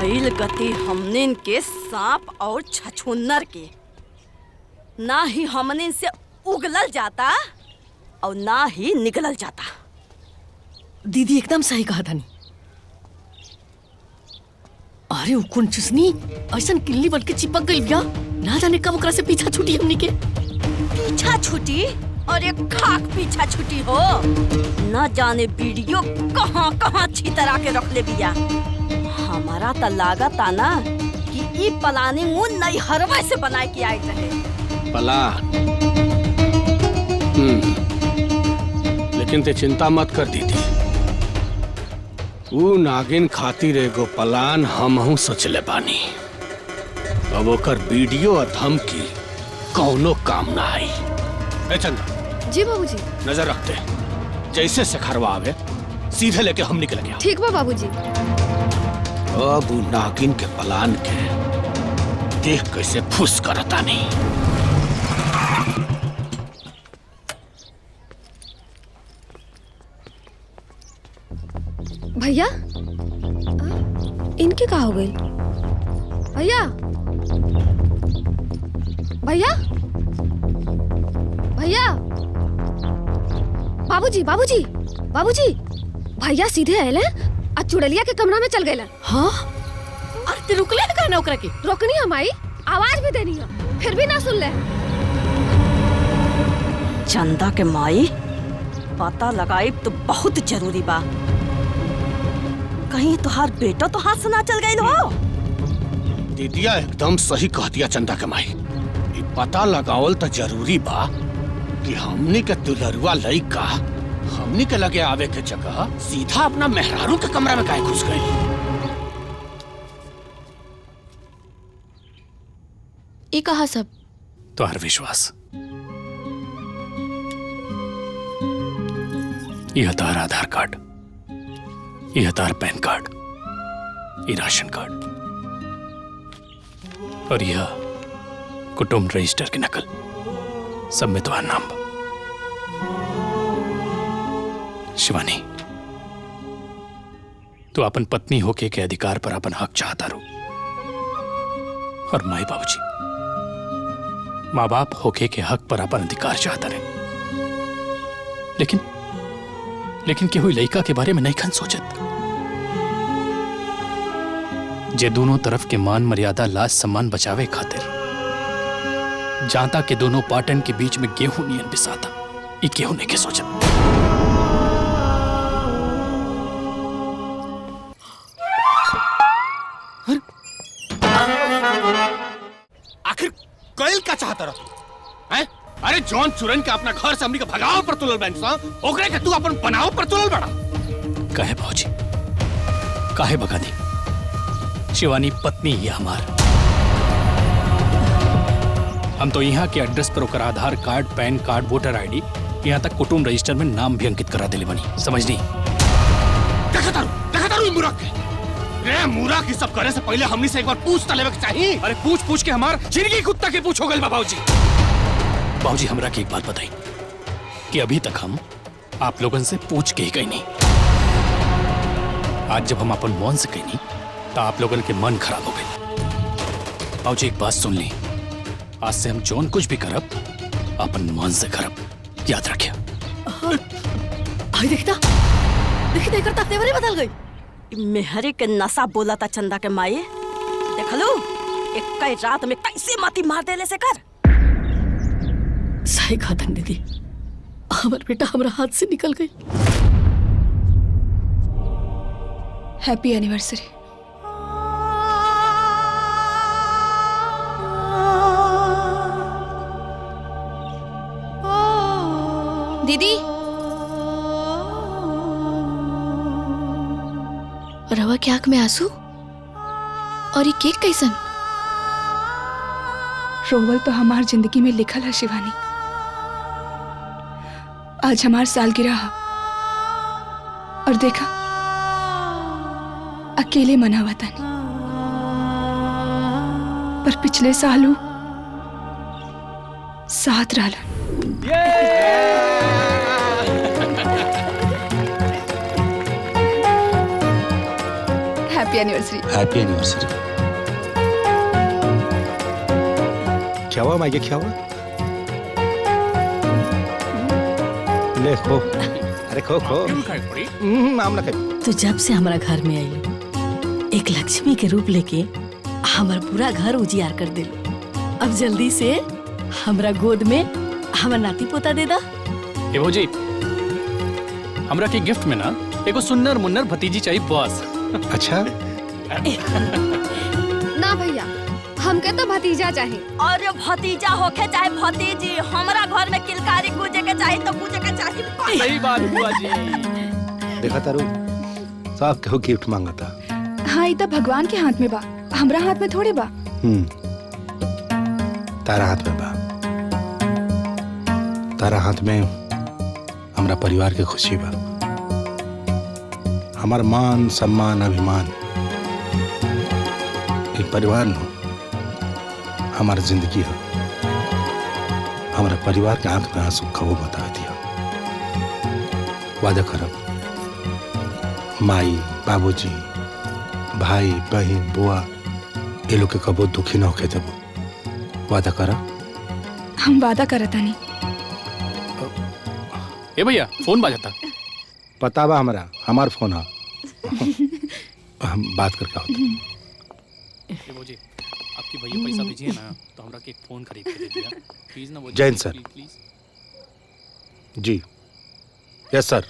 भइल गति हमनिन के सांप और छछून्नर के, ना ही हमनिन से उगलल जाता और ना ही निकलल जाता। दीदी एकदम सही कहा धनी। अरे उकुन चुसनी ऐसन किल्ली बन के चिपक गई क्या, ना जाने कब ओकरा से पीछा छूटी हमनी के। पीछा छूटी? अरे खाक पीछा छूटी हो, न जाने वीडियो कहाँ कहाँ छितरा के रख ले बिया। हमारा तो लागत ना कि ई प्लानिंग मुन नहीं हरवा से बनाए के आए रहे। प्लान? लेकिन ते चिंता मत कर दीदी, ऊ नागिन खातिर एगो प्लान हमहू सोचले बानी। अब ओकर वीडियो और धमकी कौनो काम ना आई। ए चंदा। जी बाबूजी। नजर रखते, जैसे सखरवा आवे सीधे लेके हम निकल गया। ठीक बा बाबूजी। अब ऊ नागिन के प्लान के देख कैसे फुस करता नहीं। भैया, इनके कहाँ हो गई? भैया, भैया, भैया, बाबूजी, बाबूजी, बाबूजी, भैया सीधे आए आ चुड़ैलिया के कमरा में चल गए। हाँ? अरे ते रुकले का ना ओकरा के? रोकनी हम आई, आवाज भी देनी है, फिर भी ना सुन ले। चंदा के माई पता लगाई तो बहुत जरूरी बा। कहीं तुहार बेटा तो हाथ से ना चल गई हो। दीदिया एकदम सही कह दिया चंदा के माई। ये पता लगावल तो जरूरी बा कि हमनी के दुलरुआ लइका हमनी के लगे आवे के जगह सीधा अपना मेहरारू के कमरा में काहे घुस गई। ये कहा सब तोहर विश्वास। यह तार आधार कार्ड, यह तार पैन कार्ड, यह राशन कार्ड और यह कुटुंब रजिस्टर की नकल, सब में तुम्हारा नाम बा। शिवानी, तू अपन पत्नी होके के अधिकार पर अपन हक चाहता रो, और माई बाबूजी माँ बाप होके के हक पर अपन अधिकार चाहता रहे। लेकिन केहू लइका के बारे में नहीं खन सोचत, जे दोनों तरफ के मान मर्यादा लाज सम्मान बचावे खातिर जाता के दोनों पाटन के बीच में गेहूं नियन पिसाता। ई केहू नहीं के सोचत। आखिर कैल का चाहता रहा? अरे जॉन चुरन के अपना घर से हमनी के भगाव पर तुलल बन सा, ओकरे के तू अपन बनाव पर तुलल बड़ा। काहे भौजी, काहे भगा दी? शिवानी पत्नी ही हमार। हम तो यहाँ के एड्रेस पर ओकर Aadhaar card, pan card, voter ID, यहाँ तक कुटुंब रजिस्टर में नाम भी अंकित करा देले बनी। समझनी? देखतारू मूर्ख के। रे मूर्ख, सब करे से पहले हमनी से एक बार पूछ लेवे के चाहिए। अरे पूछ के हमार जिंदगी कुत्ता के पूछ हो गइल बा बाबूजी। बाबूजी हमरा की एक बात बताई कि अभी तक हम आप लोगन से पूछ के ही कहीं नहीं। आज जब हम अपन मौन से कहीं नहीं तो आप लोगन के मन खराब हो गए। बाबूजी एक बात सुन ली, आज से हम जौन कुछ भी करब अपन मन से करब, याद रखिए। आई देखता करता तेवरे बदल गई। मेहरे के नशा बोला था चंदा के माई। देख लो एक कई रात में कैसे माती मार देले से कर। सही कहा दीदी, हमार बेटा हमारा हाथ से निकल गई। Happy anniversary. दीदी, रवा की आंख में आंसू और ये केक कैसन? रोवल तो हमार जिंदगी में लिखल है शिवानी। आज हमार सालगिरह है और देखा अकेले मनावतानी, पर पिछले सालों साथ रहलन। Happy happy anniversary. Happy anniversary. क्या हुआ माइके, क्या हुआ? ले खो, अरे खो खो। आम ना खाई। तो जब से हमारा घर में आई एक लक्ष्मी के रूप लेके हमारा पूरा घर उजियार कर दे। अब जल्दी से हमरा गोद में हमारा नाती पोता दे दा। ए भौजी, हमरा के गिफ्ट में ना एगो सुन्नर मुन्नर भतीजी चाहिए बस। अच्छा ना भैया, हमके तो भतीजा चाहिए। और भतीजा होके चाहे भतीजी, हमारा घर में किलकारी गूंजे के चाहिए तो गूंजे के चाहिए। सही बात बुआ जी। देखा तारू, साहब केहू गिफ्ट मांगा था। हाँ, ये भगवान के हाथ में बा, हमरा हाथ में थोड़े बा। तारा हाथ में बा। तारा हाथ में हमरा परिवार के खुशी बा, हमार मान सम्मान अभिमान। ये परिवार नो हमारा जिंदगी है। हमारा परिवार के आंख में आंसू कबो बता दिया। वादा करब माई बाबूजी भाई बहन बुआ ये लोग के कबो दुखी न होके देबो। वादा करब। हम वादा करता नहीं। ए भैया, फोन बाजता। पता बा हमरा, हमार फोन है। हम बात करके होते। ए भौजी, आपकी भैया पैसा भेजिए ना तो हमरा के एक फोन खरीद के दे दिया प्लीज ना। जैन सर। जी यस सर।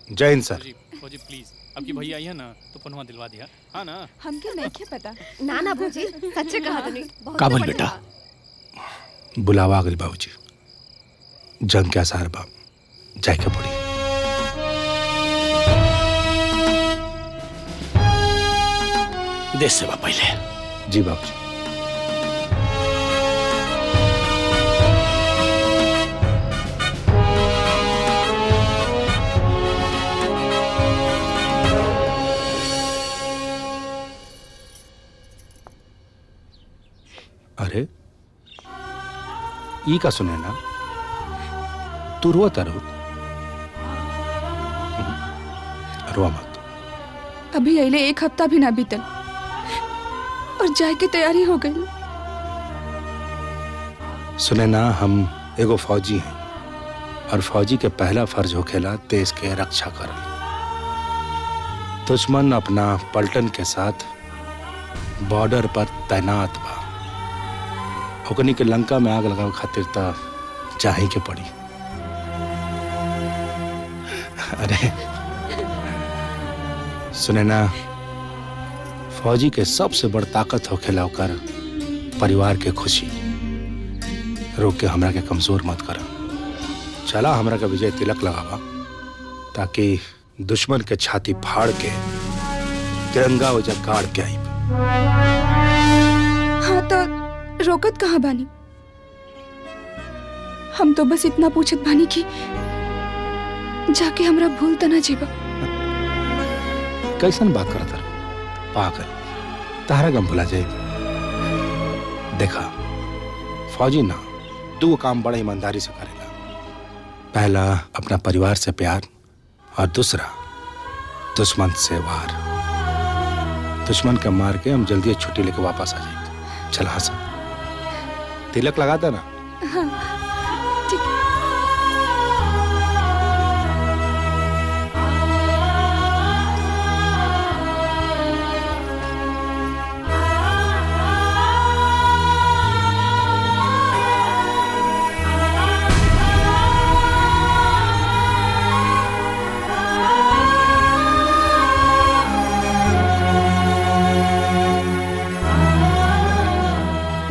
जैन सर। भौजी प्लीज, आपकी भैया आई है ना तो फोनवा दिलवा दिया। हाँ ना? हमके नहीं पता। ना ना भौजी, सच्चे कहा तनी। काबुल बेटा, बुलावा गल बाबूजी। जंग के आसार बा, जाए के पड़ी। देश सेवा पहले। जी बाबूजी। अरे ई का सुने ना, तू रोता रो। रो मत। अभी अइले 1 हफ्ता भी ना बीतल और जाए की तैयारी हो गई। सुने ना, हम एगो फौजी हैं और फौजी के पहला फर्ज होखेला देश के रक्षा करल। दुश्मन अपना पलटन के साथ बॉर्डर पर तैनात बा। ओकनी के लंका में आग लगावे खातिर त चाहे के पड़ी। अरे सुने ना, फौजी के सबसे बड़ ताकत होखेला ओकर परिवार के खुशी। रोक के हमरा के कमजोर मत कर। चला हमरा का विजय तिलक लगावा ताकि दुश्मन के छाती फाड़ के तिरंगा वजह गाड़ के आई। हाँ तो रोकत कहाँ बानी? हम तो बस इतना पूछत बानी कि जाके हमरा भूल त ना जीवा। कैसन बात करत है पागल, तारा गम भुला जाए। देखा, फौजी ना 2 काम बड़ा ईमानदारी से करेगा। पहला अपना परिवार से प्यार और दूसरा दुश्मन से वार। दुश्मन के मार के हम जल्दी छुट्टी लेके वापस आ जाएंगे। चल हसन, तिलक लगाता ना। हाँ, ठीक है।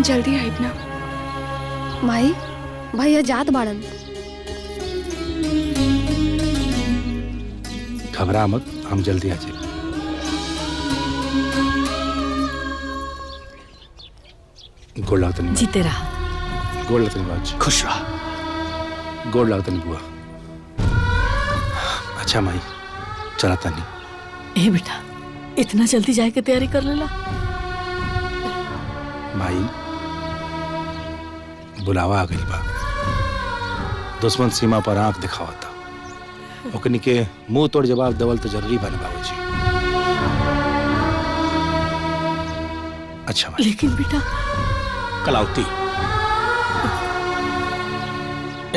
जल्दी आइब ना। माई, भैया जात बाड़न। घबरा मत, हम जल्दी आ जाए। गोड़ लागतनी जीते रहा। गोड़ लागतनी बाजी। खुश रहा। गोड़ लागतनी बुआ। अच्छा माई, चला तनी। ए बेटा, इतना जल्दी जाए के तैयारी कर लेला? माई, बुलावा आ गई बा। दुश्मन सीमा पर आंख दिखावता। ओकनी के मुंह तोड़ जवाब देवल तो जरूरी बने बाबूजी। अच्छा माई। लेकिन बेटा कलावती,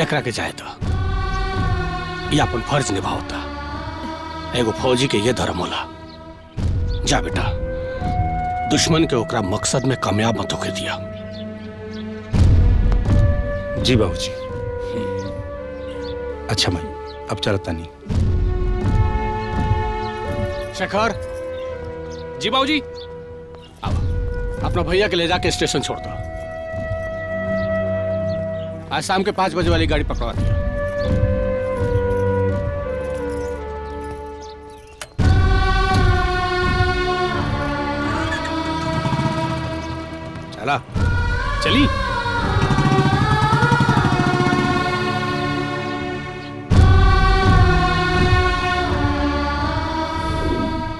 एकरा के चाहे तो ये अपन फर्ज निभावता। एगो फौजी के ये धर्म होला। जा बेटा, दुश्मन के ओकरा मकसद में कामयाब मत होके दिया। जी बाबूजी। अच्छा माई, अब चलता नहीं। शेखर। जी बाबूजी। अब अपना भैया के ले जाके स्टेशन छोड़ दो। आज शाम के 5 बजे वाली गाड़ी पकड़वा दिया। चला चली।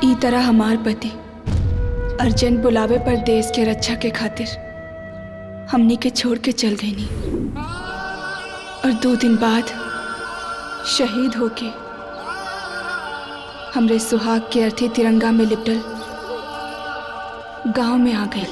ई तरह हमार पति अर्जेंट बुलावे पर देश के रक्षा के खातिर हमनी के छोड़ के चल गई नी, और 2 दिन बाद शहीद होके हमरे सुहाग के अर्थी तिरंगा में लिपटल गांव में आ गई।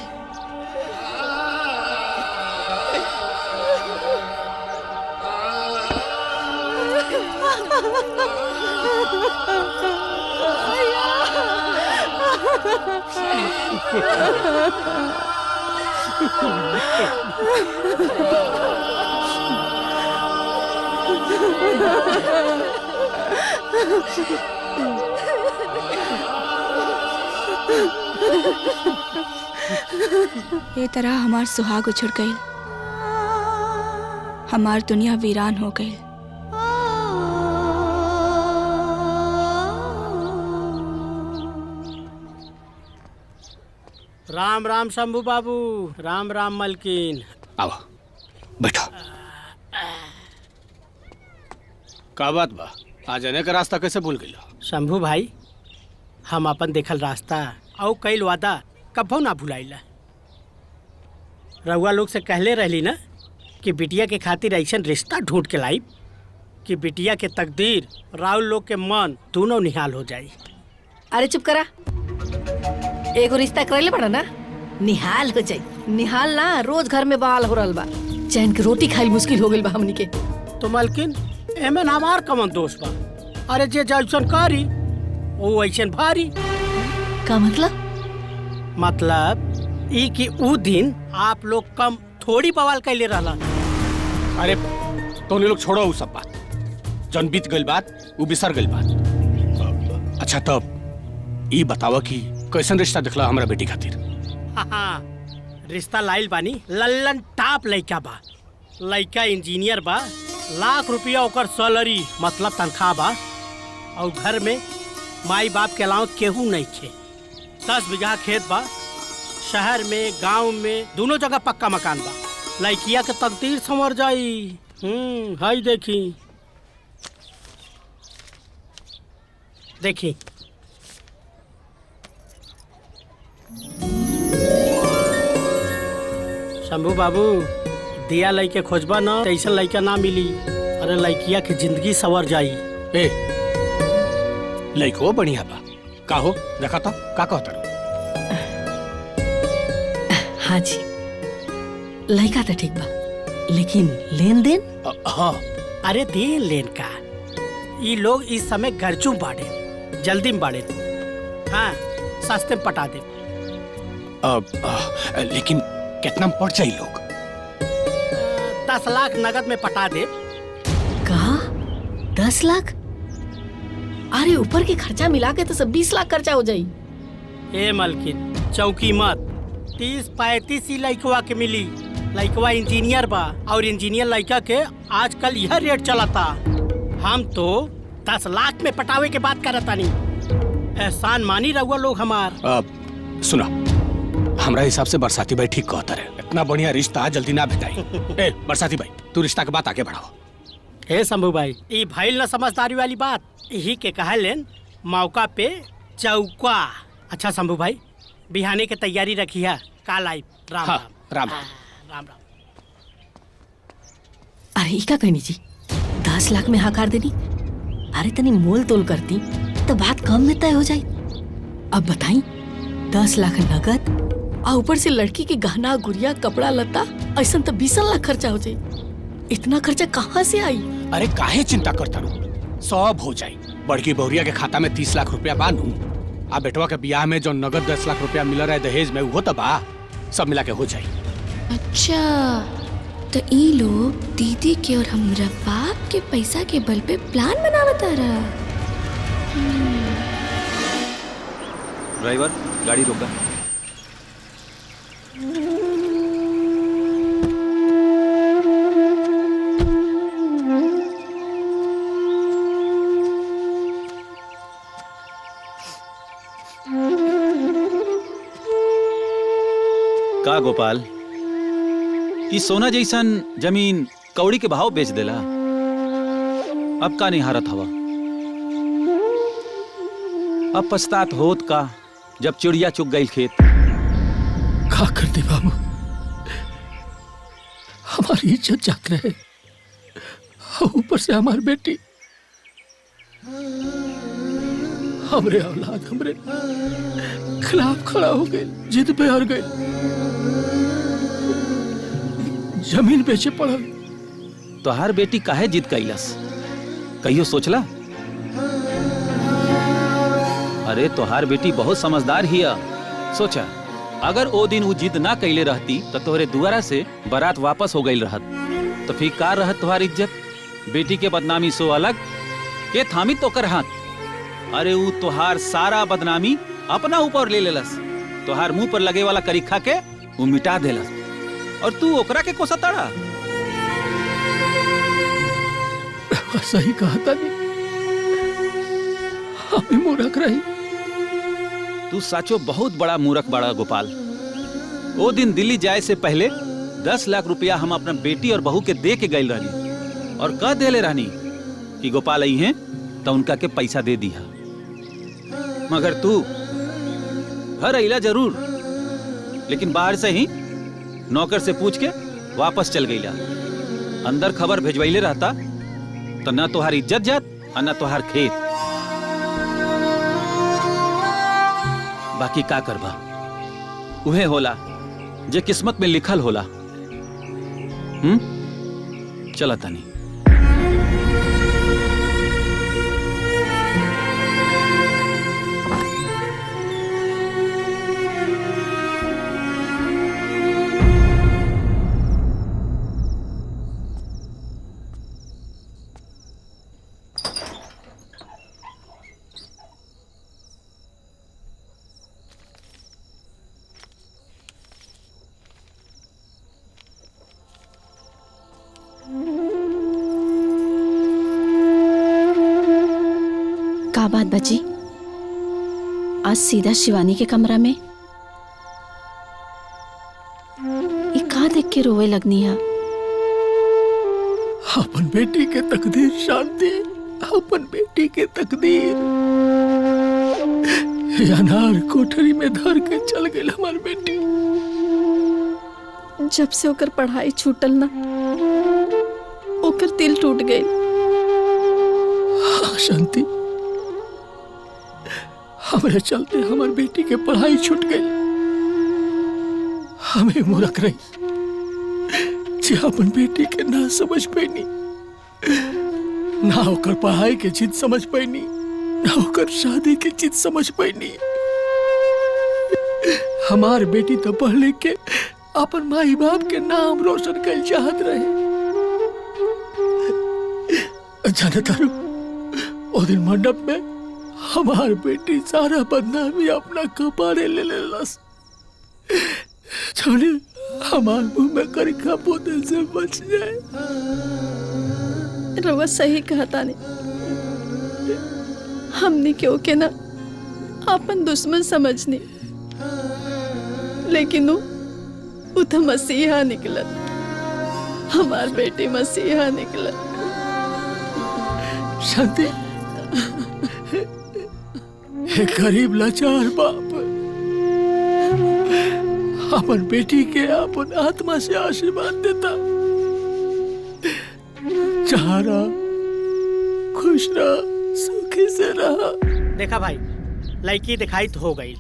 ये तरह हमार सुहाग उछड़ गई, हमार दुनिया वीरान हो गई। राम राम शंभू बाबू। राम राम मलकिन। आओ बैठो। का बात बा, आज आने का रास्ता कैसे भूल गई? शंभू भाई, हम अपन देखल रास्ता और कई वादा कभो ना भुलाइला। रउआ लोग से कहले रहली ना कि बिटिया के खातिर ऐसा रिश्ता ढूंढ के लाई कि बिटिया के तकदीर राउल लोग के मन दोनों निहाल हो जाई। अरे चुप करा, एगो रिश्ता करले पड़ा ना, निहाल हो जाई। निहाल ना, रोज घर में बवाल हो रहल बा। चैन के रोटी खाइल मुश्किल हो गइल बा हमनी के। तो मलकिन एमे हमार कमन दोष बा? अरे जे जैसन करी वो ऐसन भारी। का मतलब? मतलब ई कि ऊ दिन आप लोग कम थोड़ी बवाल कैले रहला। अरे तो लोग छोड़ो वो सब बात, जन बीत गई बात वो बिसर गई बात। अच्छा तब ई बतावा कि कैसन रिश्ता दिखला हमरा बेटी खातिर? हाँ, रिश्ता लाइल बानी। लल्लन टाप लइका बा। लइका इंजीनियर बा, लाख रुपया ओकर सैलरी मतलब तनख्वाह बा, और घर में माई बाप के अलावा केहू नहीं खे। 10 बीघा खेत बा। शहर में गांव में दोनों जगह पक्का मकान बा। लइकिया के तकदीर संवर जाई। हाई देखी देखी। शंभू बाबू, दिया लइके खोजबा ना तो ऐसा लइका ना मिली। अरे लइकिया के जिंदगी संवर जाई। ए लइको बढ़िया बा। का हो देखा तो का कहता रू? हाँ जी, लड़का तो ठीक बा, लेकिन लेन देन? हाँ। अरे देन लेन का, ये लोग इस समय गर्जू बाड़े, जल्दी में बाड़े। हाँ, सस्ते में पटा दे। लेकिन कितना में पड़ जाई लोग? 10 लाख नगद में पटा दे। कहा 10 लाख? अरे ऊपर के खर्चा मिला के तो सब 20 लाख खर्चा हो जाई। ए मलकिन, चौकी मत। 30-35 ही लइकवा के मिली। लइकवा इंजीनियर बा, और इंजीनियर लइका के आजकल यह रेट चलता। हम तो 10 लाख में पटावे के बात करता नहीं। एहसान मानी रहुआ लोग हमार। सुना, हमरा हिसाब से बरसाती भाई ठीक कहता रहे। इतना बढ़िया रिश्ता जल्दी ना भेटाई। ए बरसाती भाई, तू रिश्ता के बात आगे बढ़ाओ। हे शंभू भाई, ये भइल ना समझदारी वाली बात। यही के कहलेन मौका पे चौका। अच्छा शंभू भाई, बिहाने के तैयारी रखी है। काल आई। राम हाँ, राम। राम। राम राम। अरे ई का कहनी जी, 10 लाख में हकार देनी? अरे तनी मोल तोल करती तो बात कम में तय हो जाई। अब बताई, 10 लाख नगद आ ऊपर से लड़की के गहना गुड़िया कपड़ा लता ऐसा तो 20 लाख खर्चा हो जाए। इतना खर्चा कहाँ से आई? अरे काहे चिंता करता रू, सब हो जाई। बड़की बहुरिया के खाता में 30 लाख रुपया बानू। आ बेटवा के बियाह में जो नगद 10 लाख रुपया मिल रहा है दहेज में, वो तो बा, सब मिला के हो जाई। अच्छा, तो ई लोग दीदी के और हमरा बाप के पैसा के बल पे प्लान बनावता रहा। ड्राइवर गाड़ी रोका। का गोपाल, ई सोना जैसन जमीन कौड़ी के भाव बेच देला, अब का नहीं हारत हवा? अब पछतात होत का जब चिड़िया चुग गई खेत। का कर दे बाबू, हमारी इज्जत जात रहे, ऊपर से हमारी बेटी, हमरे औलाद हमरे खिलाफ खड़ा हो गए, जिद पे हार गए, जमीन बेचे पड़ल। तोहार बेटी काहे जिद कैलस, कहियो सोचला? अरे तोहार बेटी बहुत समझदार हिया। सोचा अगर ओ दिन वो जिद ना कैले रहती तो तोहरे दुआरा से बारात वापस हो गई रहत, तो फिर का रहत तोहार इज्जत? बेटी के बदनामी सो अलग के थामी तो कर हाथ। अरे वो तोहार सारा बदनामी अपना ऊपर ले लेलस, तोहार मुंह पर लगे वाला करीखा के वो मिटा देलस, और तू ओकरा के कोसताड़ा। सही कहा था, हमें मूर्ख रही। तू साचो बहुत बड़ा मूर्ख बड़ा गोपाल। वो दिन दिल्ली जाए से पहले 10 लाख रुपया हम अपना बेटी और बहू के दे के गए रहनी, और कह देले रहनी कि गोपाल आई हैं तो उनका के पैसा दे दिया। मगर तू घर अइला जरूर, लेकिन बाहर से ही नौकर से पूछ के वापस चल गईला। अंदर खबर भेजवाइले रहता तो न तोहार इज्जत जात और न तोहार खेत। बाकी का करबा, उहे होला जे किस्मत में लिखल होला। चला तनी। का बात बची? आज सीधा शिवानी के कमरा में ये का देख के रोवे लगनी है? अपन बेटी के तकदीर शांति, अपन बेटी के तकदीर अनार कोठरी में धर के चल गई हमार बेटी। जब से ओकर पढ़ाई छूटल ना, ओकर दिल टूट गई। हाँ शांति, हमारे चलते हमार बेटी के पढ़ाई छूट गई। हमें मूर्ख रही जे अपन बेटी के ना समझ पैनी, ना होकर पढ़ाई के चीज समझ पैनी, ना होकर शादी की चीज समझ पैनी। हमार बेटी तो पढ़ लिख के अपन माई बाप के नाम रोशन कर चाहत रहे। जाने तारू, ओ दिन मंडप में हमार बेटी सारा बदनामी अपना कपारे ले लेलस। जाने हमार मुंह में करिखा पोते से बच जाए। रवा सही कहा ताने, हमने क्यों के ना अपन दुश्मन समझनी, लेकिन वो तो मसीहा निकलत, हमार बेटी मसीहा निकलत। शांति, एक गरीब लाचार बाप अपन बेटी के अपन आत्मा से आशीर्वाद देता। जहाँ रहा, खुश रहा, सुखी से रहा। देखा भाई, लड़की दिखाई तो हो गई,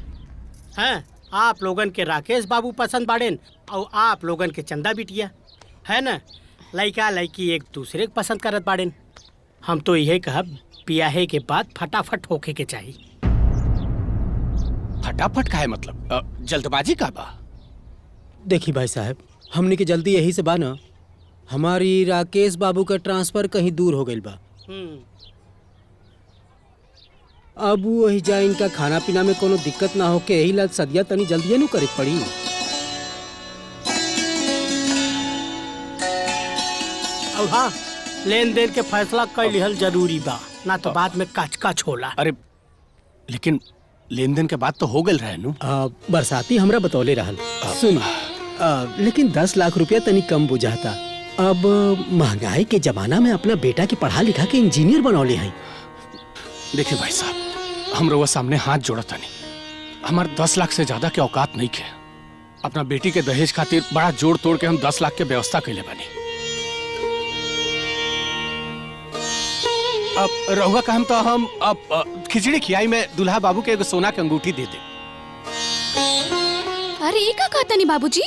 हाँ, आप लोगन के राकेश बाबू पसंद बाड़ेन और आप लोगन के चंदा बिटिया, है ना? लड़का लड़की एक दूसरे को पसंद करत बाड़ेन। हम तो यही कहब ब्याहे के बाद फटाफट होके के चाहिए। फटाफट का है मतलब जल्दबाजी का बा? देखी भाई साहब, हमने के जल्दी यही से बा ना, हमारी राकेश बाबू का ट्रांसफर कहीं दूर हो गई बा। अब वही जा इनका खाना पीना में कोनो दिक्कत ना हो के यही ला सदिया तनी जल्दी नु करे पड़ी। और हाँ, लेन देन के फैसला कर लिहल जरूरी बा, ना तो बाद में कच होला। अरे लेकिन लेन देन के बाद तो हो गल रहे नु। बरसाती हमरा बतौले रहल। सुन, लेकिन 10 लाख रुपया तनी कम बुझाता। अब महंगाई के जमाना में अपना बेटा के पढ़ा लिखा के इंजीनियर बनौले हैं। देखिए भाई साहब, हम रोज सामने हाथ जोड़ता नहीं, हमारे 10 लाख से ज्यादा के औकात नहीं के। अपना बेटी के दहेज खातिर बड़ा जोड़ तोड़ के हम 10 लाख के व्यवस्था कैले बनी। अब रहुआ का हम तो हम अब खिचड़ी खियाई में दुल्हा बाबू के एगो सोना के अंगूठी दे दे। अरे ये का कहता नहीं बाबूजी?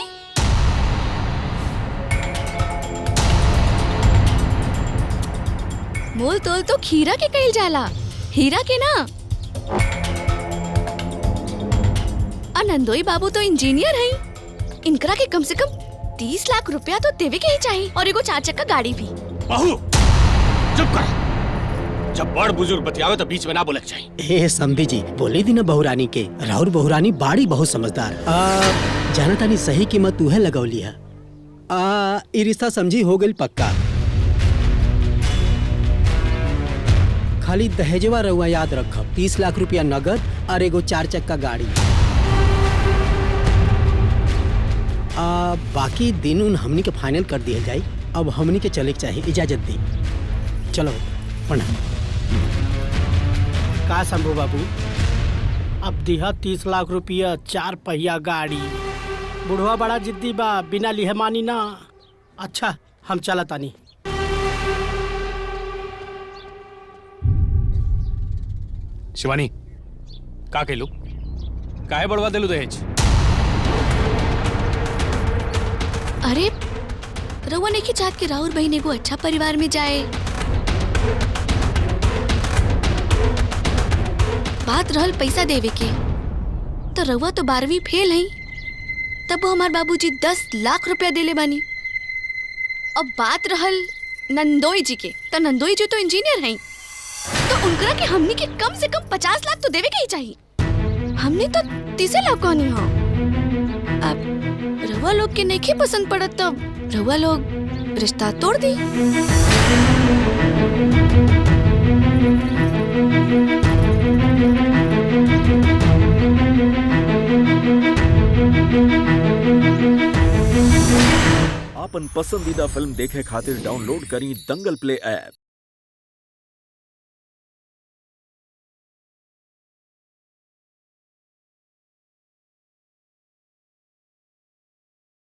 मोल तोल तो खीरा के कइल जाला, हीरा के ना। नंदोई बाबू तो इंजीनियर हैं, इनकरा के कम से कम 30 लाख रुपया तो देवे के ही चाहिए, और एगो 4 चक्का गाड़ी भी। बहू चुप कर, जब बड़ बुजुर्ग बतियावे तो बीच में ना बोलक चाहिए। हे समधी जी, बोले दी ना बहुरानी के, राहुल बहुरानी बाड़ी बहुत समझदार। जाना तानी सही कीमत तू है लगौली है। ई रिश्ता समझी हो गई पक्का। खाली दहेजवा रहुआ याद रखब, 30 लाख रुपया नगद और एगो 4 चक्का गाड़ी। बाकी दिन उन हमनी के फाइनल कर दिए जाए। अब हमनी के चले के चाहिए, इजाजत दी। चलो प्रणाम। का शंभू बाबू, अब दिहा 30 लाख रुपया 4 पहिया गाड़ी। बुढ़वा बड़ा जिद्दी बा, बिना लिहे मानी ना। अच्छा हम चला तानी। शिवानी का कहलू, काहे बढ़वा देलू दहेज? अरे रउआ नहीं की चाहत कि राहुल बहन एगो अच्छा परिवार में जाए। बात रहल पैसा देवे के, तो रउआ तो 12वीं फेल है, तब वो हमार बाबूजी 10 लाख रुपया देले बानी। अब बात रहल नंदोई जी के, तो नंदोई जी तो इंजीनियर हैं, तो उनकरा के हमनी के कम से कम 50 लाख तो देवे के ही चाहिए। हमने तो 30 लाख कहनी हो। अब रउआ लोग के नहीं पसंद पड़त, तब रउआ लोग रिश्ता तोड़ दी। अपन पसंदीदा फिल्म देखे खातिर डाउनलोड करी दंगल प्ले ऐप।